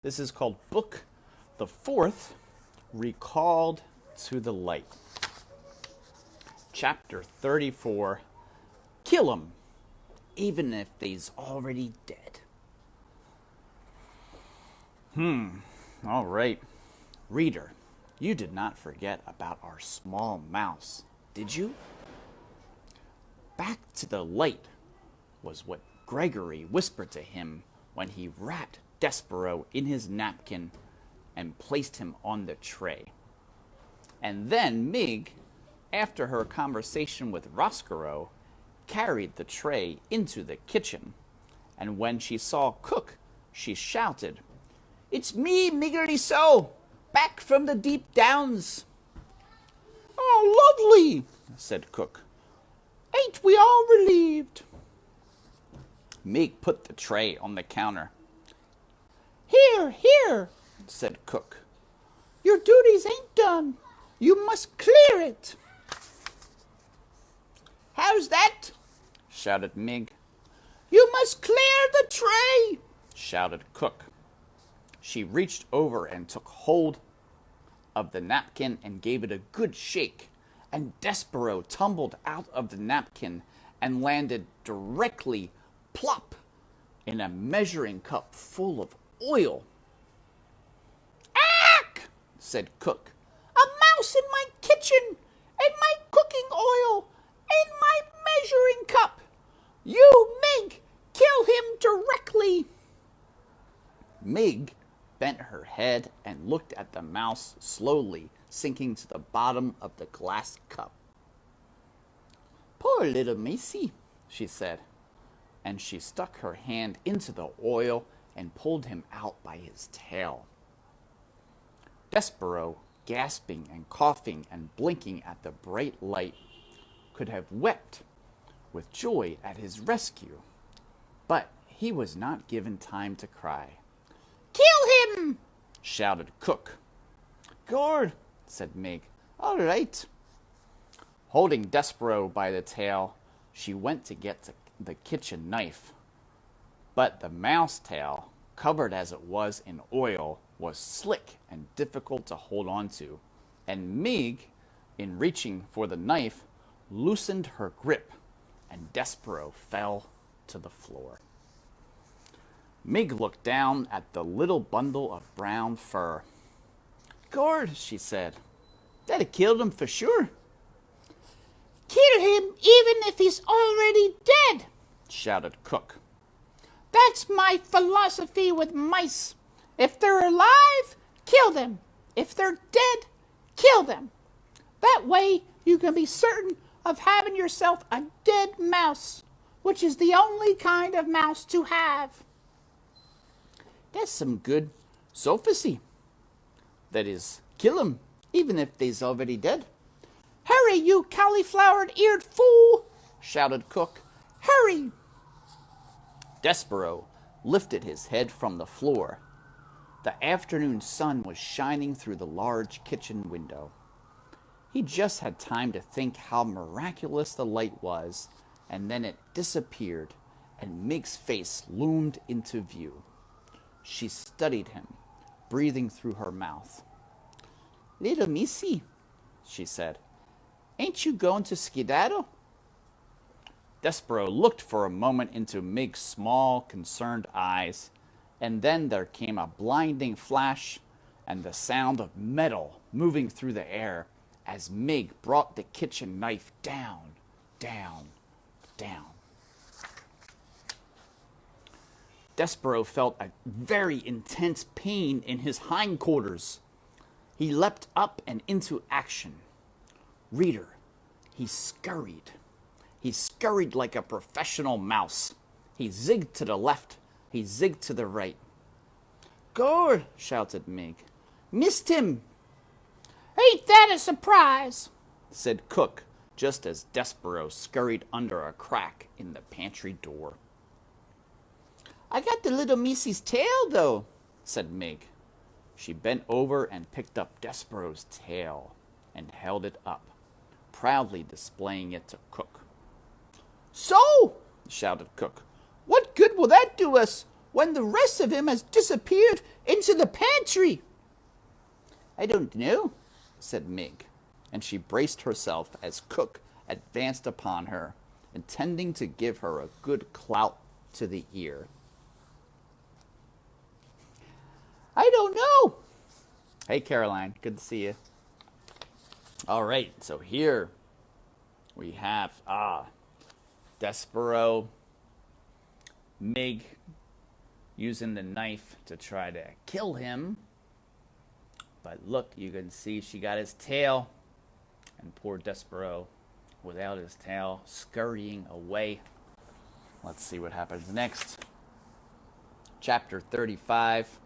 This is called Book the Fourth, Recalled to the Light. Chapter 34, Kill 'em, even if they's already dead. All right. Reader, you did not forget about our small mouse, did you? Back to the light was what Gregory whispered to him when he wrapped Despereaux in his napkin and placed him on the tray. And then Mig, after her conversation with Roscoe, carried the tray into the kitchen, and when she saw Cook, she shouted, "It's me, Miggerty So, back from the deep downs." "Oh, lovely," said Cook. "Ain't we all relieved?" Mig put the tray on the counter. Here, said Cook. "Your duties ain't done. You must clear it." "How's that?" shouted Mig. "You must clear the tray," shouted Cook. She reached over and took hold of the napkin and gave it a good shake, and Despereaux tumbled out of the napkin and landed directly plop in a measuring cup full of oil. "Ack!" said Cook. "A mouse in my kitchen, and my cooking oil, and my measuring cup. You, Mig, kill him directly." Mig bent her head and looked at the mouse slowly sinking to the bottom of the glass cup. "Poor little Macy," she said, and she stuck her hand into the oil and pulled him out by his tail. Despereaux, gasping and coughing and blinking at the bright light, could have wept with joy at his rescue, but he was not given time to cry. "Kill him!" shouted Cook. "Good," said Mig. "All right." Holding Despereaux by the tail, she went to get the kitchen knife. But the mouse tail, covered as it was in oil, was slick and difficult to hold on to, and Mig, in reaching for the knife, loosened her grip, and Despereaux fell to the floor. Mig looked down at the little bundle of brown fur. "Gord," she said, "that'd have killed him for sure." "Kill him even if he's already dead," shouted Cook. "That's my philosophy with mice. If they're alive, kill them. If they're dead, kill them. That way you can be certain of having yourself a dead mouse, which is the only kind of mouse to have." "That's some good sophisy. That is, kill 'em, even if they's already dead." "Hurry, you cauliflower-eared fool!" shouted Cook. "Hurry!" Despereaux lifted his head from the floor. The afternoon sun was shining through the large kitchen window. He just had time to think how miraculous the light was, and then it disappeared, and Mig's face loomed into view. She studied him, breathing through her mouth. "Little missy," she said, "ain't you going to skedaddle?" Despereaux looked for a moment into Mig's small, concerned eyes, and then there came a blinding flash and the sound of metal moving through the air as Mig brought the kitchen knife down, down, down. Despereaux felt a very intense pain in his hindquarters. He leapt up and into action. Reader, he scurried. He scurried like a professional mouse. He zigged to the left. He zigged to the right. "Gord!" shouted Mig. "Missed him!" "Ain't that a surprise?" said Cook, just as Despereaux scurried under a crack in the pantry door. "I got the little missy's tail, though," said Mig. She bent over and picked up Despereaux's tail and held it up, proudly displaying it to Cook. "So," shouted Cook, "what good will that do us when the rest of him has disappeared into the pantry? I don't know, said Mig, and she braced herself as Cook advanced upon her, intending to give her a good clout to the ear. I don't know. Hey, Caroline, good to see you. All right, so here we have Despereaux, Mig using the knife to try to kill him. But look, you can see she got his tail, and poor Despereaux, without his tail, scurrying away. Let's see what happens next. Chapter 35,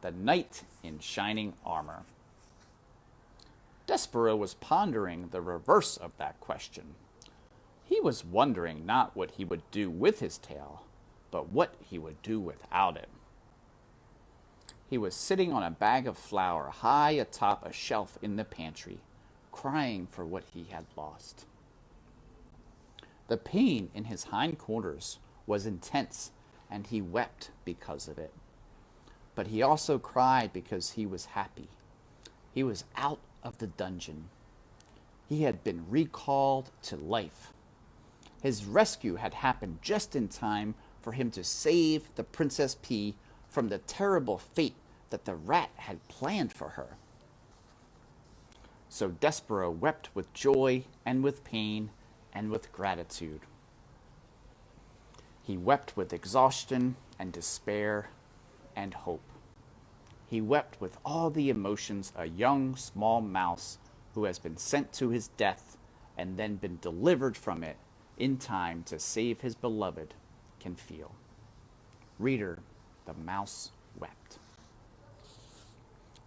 The Knight in Shining Armor. Despereaux was pondering the reverse of that question. He was wondering not what he would do with his tail, but what he would do without it. He was sitting on a bag of flour high atop a shelf in the pantry, crying for what he had lost. The pain in his hindquarters was intense, and he wept because of it. But he also cried because he was happy. He was out of the dungeon. He had been recalled to life. His rescue had happened just in time for him to save the Princess Pea from the terrible fate that the rat had planned for her. So Despereaux wept with joy and with pain and with gratitude. He wept with exhaustion and despair and hope. He wept with all the emotions a young small mouse who has been sent to his death and then been delivered from it in time to save his beloved can feel. Reader, the mouse wept.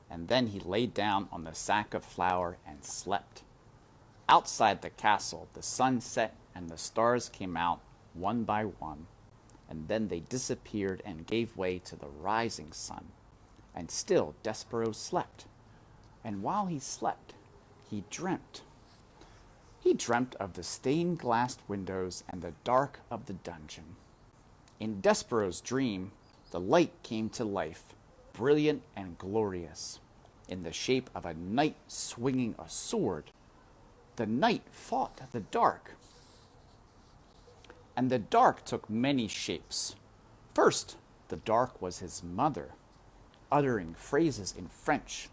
And then he lay down on the sack of flour and slept. Outside the castle, the sun set and the stars came out one by one, and then they disappeared and gave way to the rising sun. And still Despereaux slept. And while he slept, he dreamt. He dreamt of the stained-glass windows and the dark of the dungeon. In Despereaux's dream, the light came to life, brilliant and glorious, in the shape of a knight swinging a sword. The knight fought the dark. And the dark took many shapes. First, the dark was his mother, uttering phrases in French.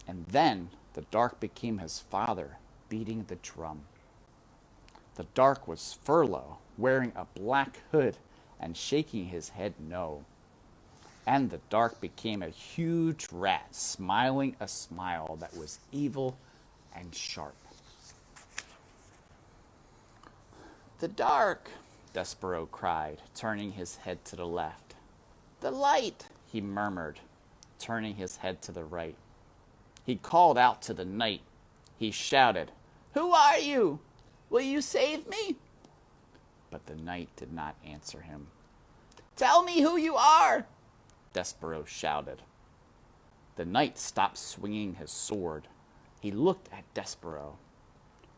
And then the dark became his father, beating the drum. The dark was Furlough, wearing a black hood and shaking his head no. And the dark became a huge rat, smiling a smile that was evil and sharp. The dark, Despereaux cried, turning his head to the left. The light, he murmured, turning his head to the right. He called out to the knight. He shouted, "Who are you? Will you save me?" But the knight did not answer him. "Tell me who you are," Despereaux shouted. The knight stopped swinging his sword. He looked at Despereaux.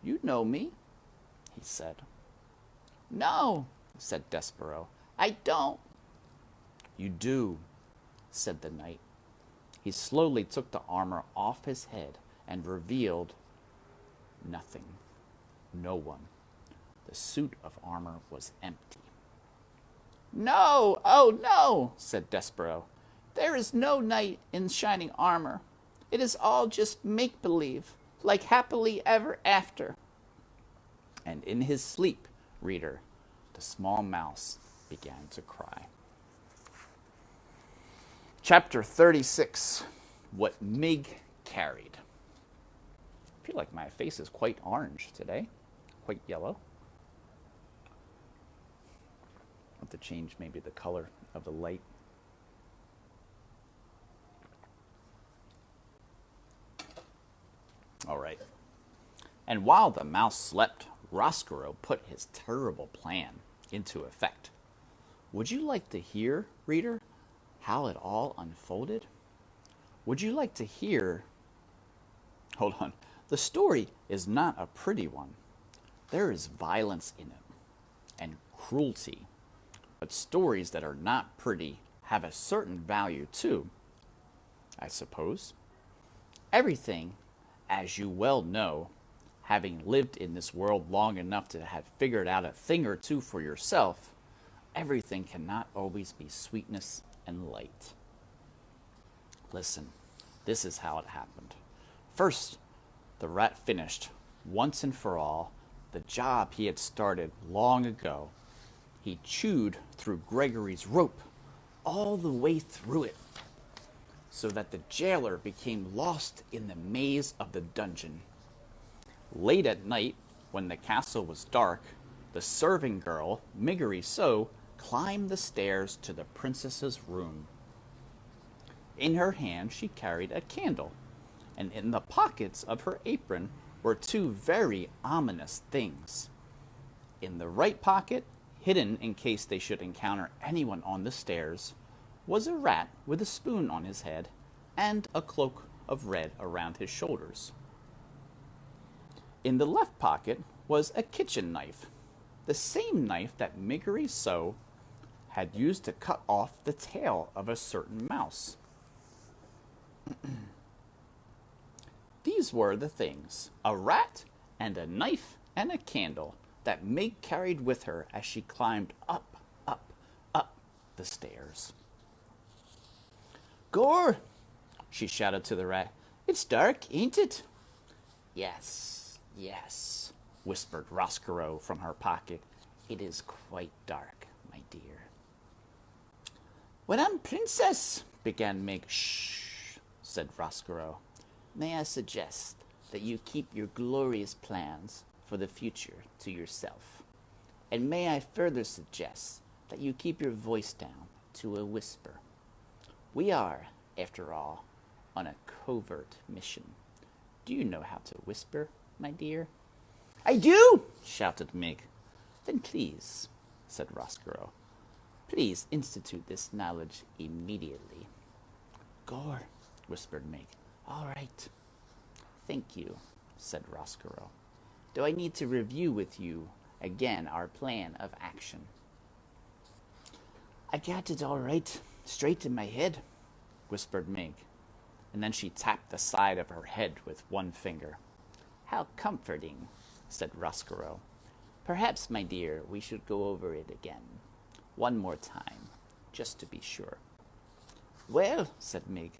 "You know me," he said. "No," said Despereaux, "I don't." "You do," said the knight. He slowly took the armor off his head and revealed nothing, no one. The suit of armor was empty. "No, oh no," said Despereaux. "There is no knight in shining armor. It is all just make-believe, like happily ever after." And in his sleep, reader, the small mouse began to cry. Chapter 36, What Mig Carried. I feel like my face is quite orange today, quite yellow. I have to change maybe the color of the light. All right. And while the mouse slept, Roscoe put his terrible plan into effect. Would you like to hear, reader, how it all unfolded? Would you like to hear... Hold on. The story is not a pretty one. There is violence in it, and cruelty. But stories that are not pretty have a certain value too, I suppose. Everything, as you well know, having lived in this world long enough to have figured out a thing or two for yourself, everything cannot always be sweetness and light. Listen, this is how it happened. First, the rat finished, once and for all, the job he had started long ago. He chewed through Gregory's rope, all the way through it, so that the jailer became lost in the maze of the dungeon. Late at night, when the castle was dark, the serving girl, Miggery So, climbed the stairs to the princess's room. In her hand she carried a candle, and in the pockets of her apron were two very ominous things. In the right pocket, hidden in case they should encounter anyone on the stairs, was a rat with a spoon on his head and a cloak of red around his shoulders. In the left pocket was a kitchen knife, the same knife that Miggery So had used to cut off the tail of a certain mouse. These were the things, a rat and a knife and a candle, that Mig carried with her as she climbed up, up, up the stairs. "Gore!" she shouted to the rat. "It's dark, ain't it?" "Yes, yes," whispered Roscoe from her pocket. "It is quite dark, my dear." "When I'm princess," began Mig. "Shh," said Roscoe. "May I suggest that you keep your glorious plans for the future to yourself? And may I further suggest that you keep your voice down to a whisper? We are, after all, on a covert mission. Do you know how to whisper, my dear?" "I do!" shouted Mig. "Then please," said Roscoe, "please institute this knowledge immediately." "Gore," whispered Mig. "All right." "Thank you," said Roscoe. "Do I need to review with you again our plan of action?" "I got it all right, straight in my head," whispered Mig, and then she tapped the side of her head with one finger. "How comforting," said Roscoe. "Perhaps, my dear, we should go over it again, one more time, just to be sure." "Well," said Mig,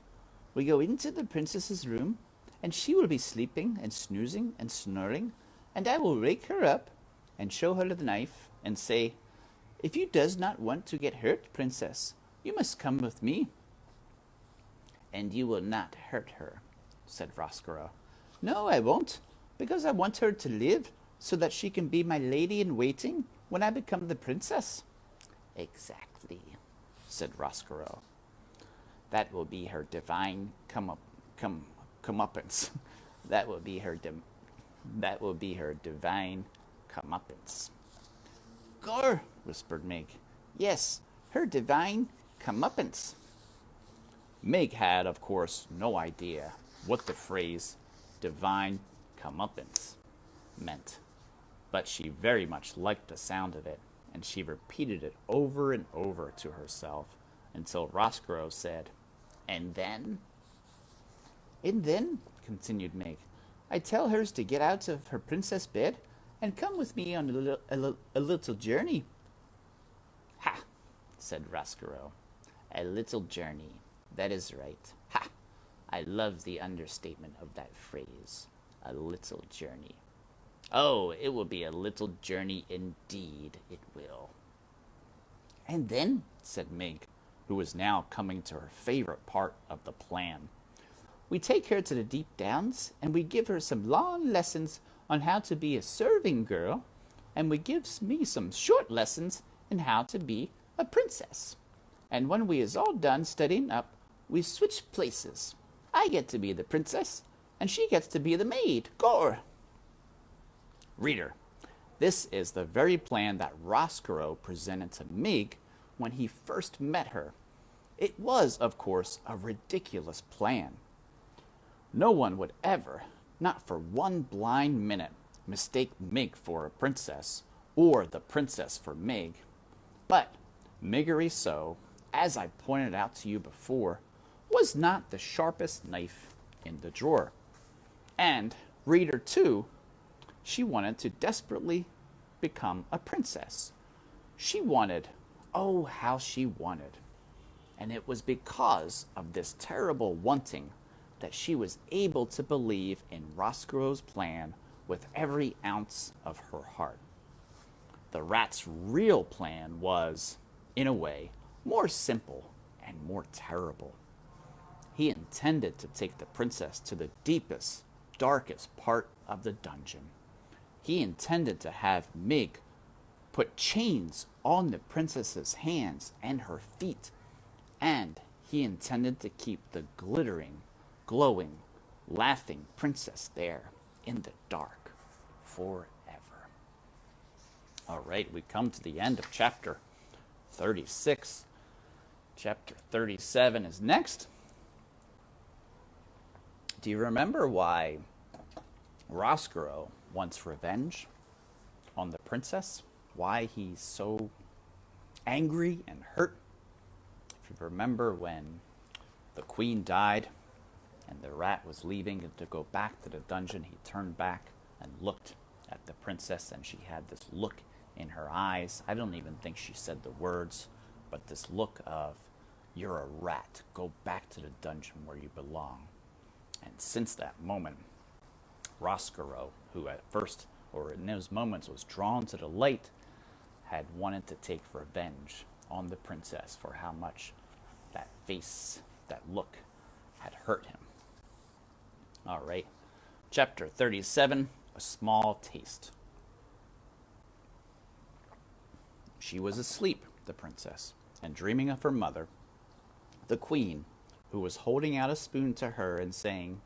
"we go into the princess's room, and she will be sleeping and snoozing and snoring, and I will wake her up and show her the knife and say, 'If you does not want to get hurt, princess, you must come with me.'" "And you will not hurt her," said Roscoe. "No, I won't, because I want her to live so that she can be my lady-in-waiting when I become the princess." "Exactly," said Roscoe. "That will be her divine comeuppance. That will be her divine comeuppance." "Gore," whispered Mig. "Yes, her divine comeuppance." Mig had, of course, no idea what the phrase divine comeuppance meant, but she very much liked the sound of it, and she repeated it over and over to herself until Roscoe said, "And then?" "And then," continued Mig, "I tell hers to get out of her princess bed and come with me on a little journey." "Ha!" said Roscoe. "A little journey. That is right. Ha! I love the understatement of that phrase. A little journey. Oh, it will be a little journey indeed, it will." "And then," said Mig, who was now coming to her favorite part of the plan, "we take her to the deep downs, and we give her some long lessons on how to be a serving girl, and we gives me some short lessons in how to be a princess. And when we is all done studying up, we switch places. I get to be the princess, and she gets to be the maid. Gore!" Reader, this is the very plan that Roscoe presented to Mig when he first met her. It was, of course, a ridiculous plan. No one would ever, not for one blind minute, mistake Mig for a princess, or the princess for Mig. But Miggery as I pointed out to you before, was not the sharpest knife in the drawer. And, reader too, she wanted to desperately become a princess. She wanted, oh, how she wanted. And it was because of this terrible wanting that she was able to believe in Roscoe's plan with every ounce of her heart. The rat's real plan was, in a way, more simple and more terrible. He intended to take the princess to the deepest, darkest part of the dungeon. He intended to have Mig put chains on the princess's hands and her feet, and he intended to keep the glittering, glowing, laughing princess there in the dark forever. All right, we come to the end of chapter 36. Chapter 37 is next. Do you remember why Roscoe wants revenge on the princess? Why he's so angry and hurt? If you remember when the queen died and the rat was leaving to go back to the dungeon, he turned back and looked at the princess, and she had this look in her eyes. I don't even think she said the words, but this look of, you're a rat, go back to the dungeon where you belong. And since that moment, Roscoe, who at first, or in those moments, was drawn to the light, had wanted to take revenge on the princess for how much that face, that look, had hurt him. All right, chapter 37, a small taste. She was asleep, the princess, and dreaming of her mother, the queen, who was holding out a spoon to her and saying,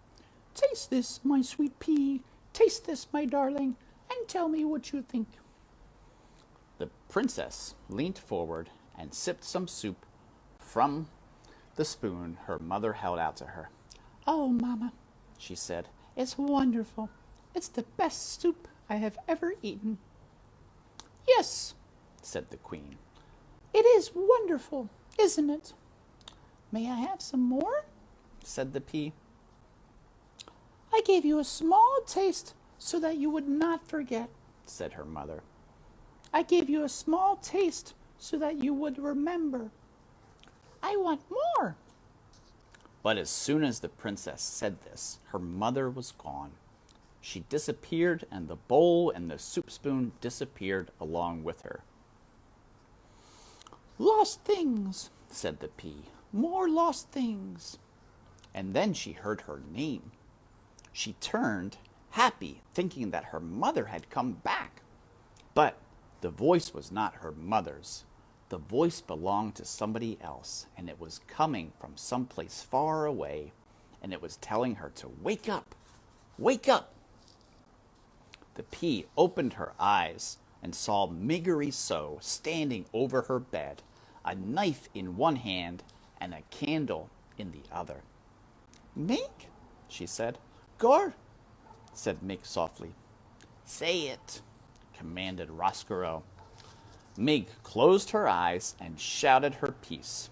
"Taste this, my sweet pea, taste this, my darling, and tell me what you think." The princess leaned forward and sipped some soup from the spoon her mother held out to her. "Oh, Mama," she said, "it's wonderful. It's the best soup I have ever eaten." "Yes," said the queen. "It is wonderful, isn't it?" "May I have some more?" said the pea. "I gave you a small taste so that you would not forget," said her mother. "I gave you a small taste so that you would remember. I want more." But as soon as the princess said this, her mother was gone. She disappeared, and the bowl and the soup spoon disappeared along with her. "Lost things," said the pea. "More lost things." And then she heard her name. She turned, happy, thinking that her mother had come back. But the voice was not her mother's. The voice belonged to somebody else, and it was coming from someplace far away, and it was telling her to wake up, wake up. The pea opened her eyes and saw Miggery standing over her bed, a knife in one hand and a candle in the other. "Mig," she said. "Gor," said Mig softly. "Say it," commanded Roscoe. Mig closed her eyes and shouted her piece.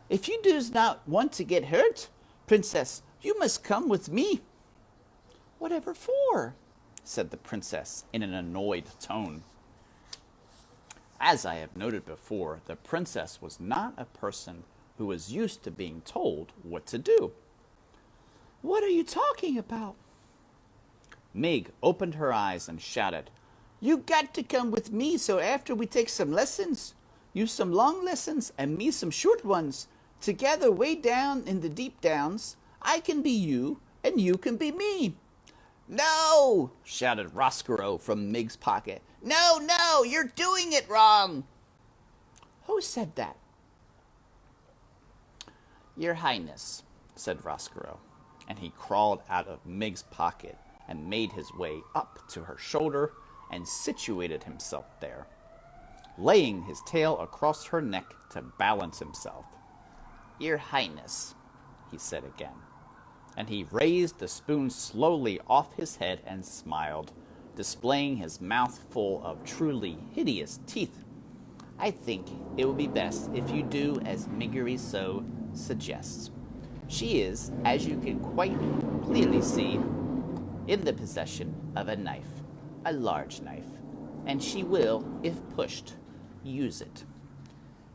"If you does not want to get hurt, princess, you must come with me." "Whatever for?" said the princess in an annoyed tone. As I have noted before, the princess was not a person who was used to being told what to do. "What are you talking about?" Mig opened her eyes and shouted, "You got to come with me, so after we take some lessons, you some long lessons and me some short ones, together way down in the deep downs, I can be you and you can be me." "No!" shouted Roscoe from Mig's pocket. "No, no, you're doing it wrong." "Who said that?" "Your Highness," said Roscoe, and he crawled out of Mig's pocket and made his way up to her shoulder and situated himself there, laying his tail across her neck to balance himself. "Your Highness," he said again, and he raised the spoon slowly off his head and smiled, displaying his mouth full of truly hideous teeth. I think it will be best if you do as Miggery suggests. She is, as you can quite clearly see, in the possession of a knife, a large knife, and she will, if pushed, use it.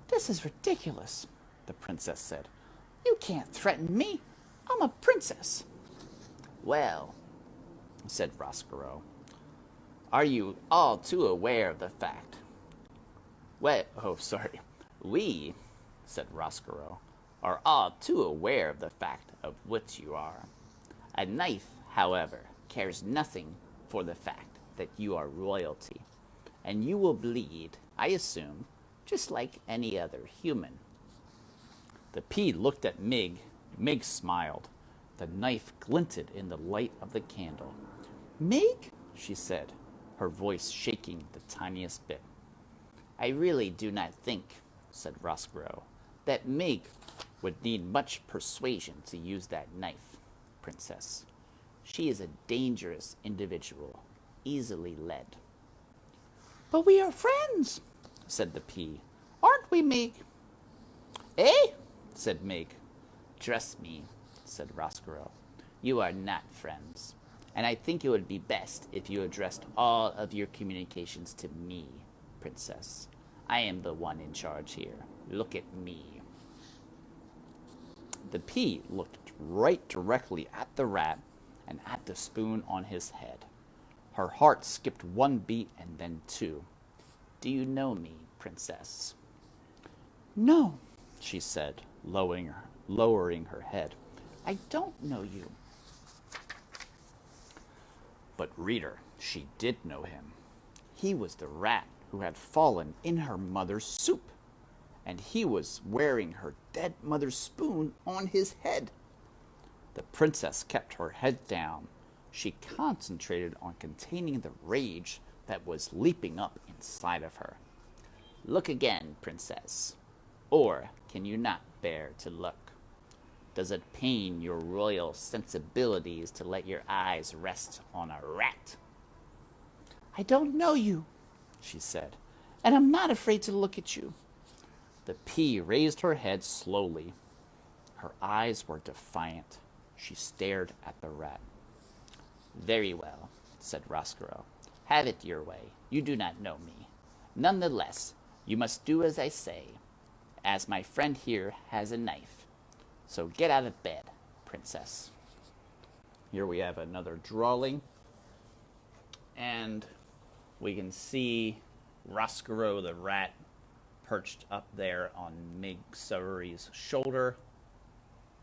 This is ridiculous, the princess said. You can't threaten me. I'm a princess. Well, said Roscoe, are you all too aware of the fact? We, said Roscoe, are all too aware of the fact of what you are. A knife, however, cares nothing for the fact that you are royalty, and you will bleed, I assume, just like any other human. The pea looked at Mig. Mig smiled. The knife glinted in the light of the candle. Mig, she said, her voice shaking the tiniest bit. I really do not think, said Roscoe, that Mig would need much persuasion to use that knife, princess. She is a dangerous individual, easily led. But we are friends, said the pea. Aren't we, Mig? Eh? Said Mig. Trust me, said Roscoe. You are not friends, and I think it would be best if you addressed all of your communications to me, princess. I am the one in charge here. Look at me. The pea looked right directly at the rat and at the spoon on his head. Her heart skipped one beat and then two. Do you know me, princess? No, she said, lowering her head. I don't know you. But reader, she did know him. He was the rat who had fallen in her mother's soup, and he was wearing her dead mother's spoon on his head. The princess kept her head down. She concentrated on containing the rage that was leaping up inside of her. Look again, princess. Or can you not bear to look? Does it pain your royal sensibilities to let your eyes rest on a rat? I don't know you, she said, and I'm not afraid to look at you. The pea raised her head slowly. Her eyes were defiant. She stared at the rat. Very well, said Roscoe. Have it your way. You do not know me. Nonetheless, you must do as I say, as my friend here has a knife. So get out of bed, princess. Here we have another drawing, and we can see Roscoe the rat perched up there on Mig Sawyery's shoulder,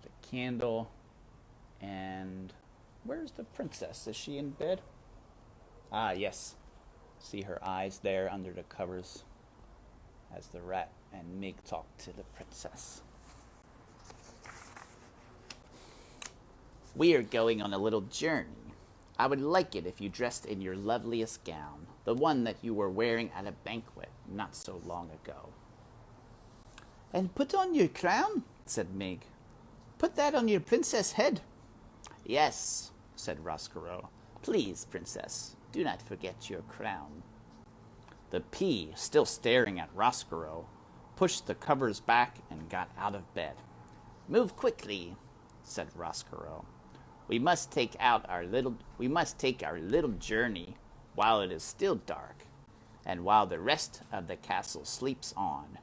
the candle, and where's the princess? Is she in bed? Ah, yes. See her eyes there under the covers as the rat and Mig talk to the princess. We are going on a little journey. I would like it if you dressed in your loveliest gown, the one that you were wearing at a banquet not so long ago. And put on your crown, said Mig. Put that on your princess' head. Yes, said Roscoe. Please, princess, do not forget your crown. The pea, still staring at Roscoe, pushed the covers back and got out of bed. Move quickly, said Roscoe. We must take our little journey while it is still dark, and while the rest of the castle sleeps on,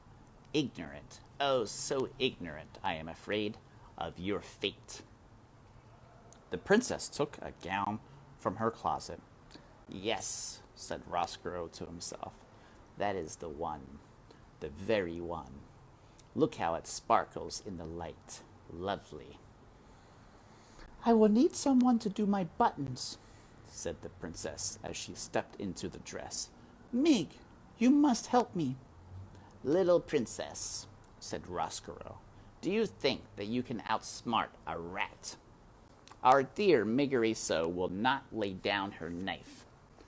ignorant, oh so ignorant, I am afraid, of your fate. The princess took a gown from her closet. Yes, said Roscoe to himself, that is the one, the very one. Look how it sparkles in the light. Lovely. I will need someone to do my buttons, said the princess as she stepped into the dress. Mig, you must help me. Little princess, said Roscoe, do you think that you can outsmart a rat? Our dear Miggery will not lay down her knife,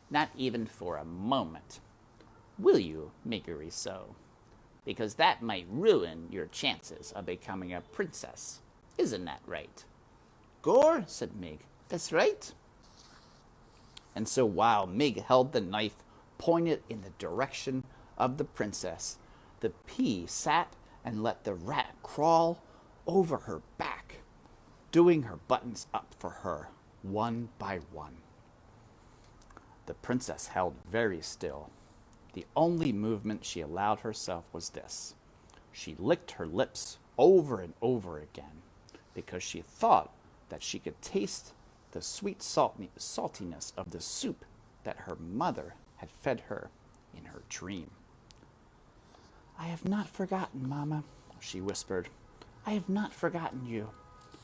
not even for a moment. Will you, Miggery? Because that might ruin your chances of becoming a princess. Isn't that right? Gore, said Mig. That's right. And so while Mig held the knife pointed in the direction of the princess, The pea sat and let the rat crawl over her back, doing her buttons up for her, one by one. The princess held very still. The only movement she allowed herself was this. She licked her lips over and over again, because she thought that she could taste the sweet saltiness of the soup that her mother had fed her in her dream. "I have not forgotten, Mamma," she whispered. "I have not forgotten you.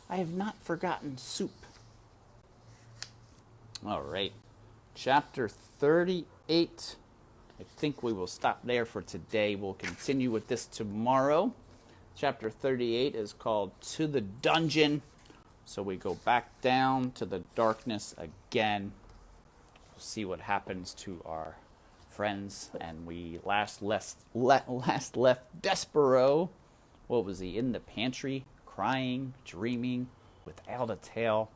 I have not forgotten soup." All right, chapter 38. I think we will stop there for today. We'll continue with this tomorrow. Chapter 38 is called To the Dungeon. So we go back down to the darkness again. We'll see what happens to our friends. And we last left Despereaux. What was he? In the pantry, crying, dreaming, without a tail.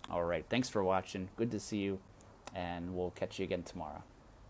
All right, thanks for watching. Good to see you. And we'll catch you again tomorrow.